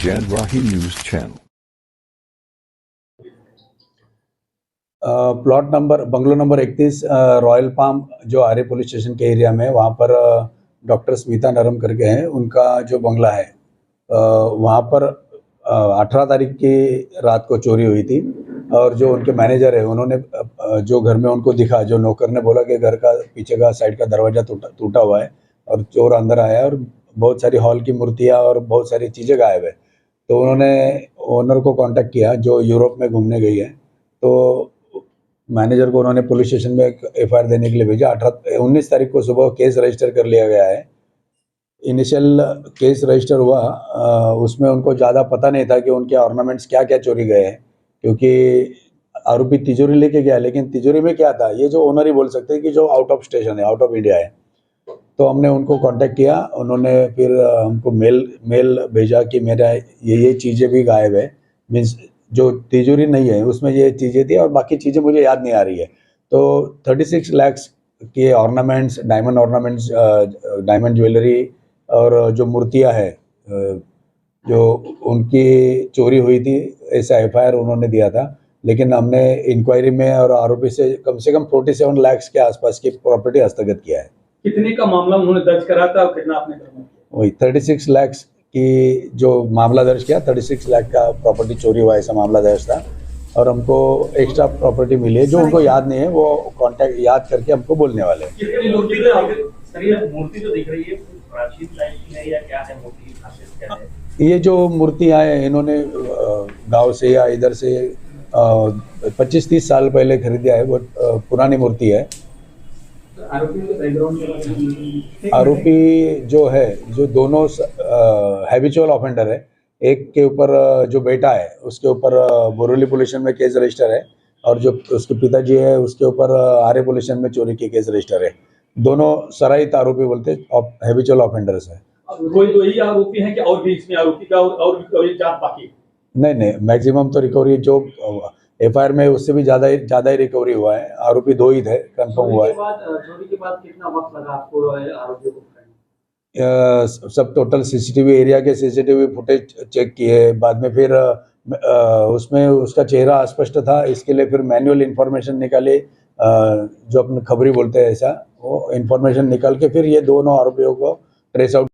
Janwahi News Channel. Plot number bungalow number 31 royal palm जो आरे police station के area में, वहाँ पर डॉक्टर स्मिता नरम करके हैं, उनका जो बंगला है वहाँ पर 18 तारीख की रात को चोरी हुई थी। और जो उनके मैनेजर है उन्होंने जो घर में उनको दिखा, जो नौकर ने बोला कि घर का पीछे का साइड का दरवाज़ा टूटा हुआ है और चोर अंदर आया और बहुत सारी हॉल की मूर्तियाँ और बहुत सारी चीज़ें गायब है। तो उन्होंने ओनर को कांटेक्ट किया जो यूरोप में घूमने गई है। तो मैनेजर को उन्होंने पुलिस स्टेशन में एफआईआर देने के लिए भेजा। 19 तारीख को सुबह केस रजिस्टर कर लिया गया है। इनिशियल केस रजिस्टर हुआ, उसमें उनको ज़्यादा पता नहीं था कि उनके ऑर्नामेंट्स क्या क्या चोरी गए हैं, क्योंकि आरोपी तिजोरी लेके गया, लेकिन तिजोरी में क्या था ये जो ओनर ही बोल सकते हैं कि जो आउट ऑफ स्टेशन है, आउट ऑफ इंडिया है। तो हमने उनको कांटेक्ट किया, उन्होंने फिर हमको मेल भेजा कि मेरा ये चीज़ें भी गायब है, मीन्स जो तिजोरी नहीं है उसमें ये चीज़ें थी और बाकी चीज़ें मुझे याद नहीं आ रही है। तो 36 लाख के ornaments, diamond ornaments, diamond jewellery और जो मूर्तियां है जो उनकी चोरी हुई थी, ऐसा एफआईआर उन्होंने दिया था। लेकिन हमने इंक्वायरी में और आरोपी से कम 47 लाख के आसपास की प्रॉपर्टी हस्तगत किया है। कितने का मामला उन्होंने दर्ज करा था और कितना आपने किया? वही 36 लाख की जो मामला दर्ज किया, 36 लाख का प्रॉपर्टी चोरी हुआ ऐसा मामला दर्ज था। और हमको एक्स्ट्रा प्रॉपर्टी मिली है जो उनको याद नहीं है, वो कांटेक्ट याद करके हमको बोलने वाले हैं। कितनी मूर्ति जो दिख रही है प्राचीन टाइप की है या क्या है, मूर्ति की खासियत क्या है? ये जो मूर्तियाँ हैं इन्होंने गांव से या इधर से 25-30 साल पहले खरीदा है, बहुत पुरानी मूर्ति है। आरोपी जो है, जो दोनों हैबिचुअल ऑफेंडर है, एक के ऊपर जो बेटा है उसके ऊपर बोरोली पुलिस स्टेशन में केस रजिस्टर है और जो उसके पिताजी है उसके ऊपर आरे पुलिस स्टेशन में चोरी की केस रजिस्टर है। दोनों सराहित आरोपी बोलते हैबिचुअल ऑफेंडर्स है। कोई दो ही आरोपी हैं कि और भी इसमें आरोपी का और भी जांच बाकी? नहीं, मैक्सिमम तो रिकवरी जो एफआईआर में उससे भी ज़्यादा ही रिकवरी हुआ है। आरोपी 2 ही थे, कंफर्म हुआ है। चोरी के बाद कितना वक्त लगा आपको आरोपियों को पकड़ने? सब टोटल सीसीटीवी एरिया के सीसीटीवी फुटेज चेक किए, बाद में फिर उसमें उसका चेहरा अस्पष्ट था, इसके लिए फिर मैनुअल इंफॉर्मेशन निकाली, जो अपने खबरी बोलते हैं ऐसा, वो इंफॉर्मेशन निकाल के फिर ये दोनों आरोपियों को ट्रेस आउट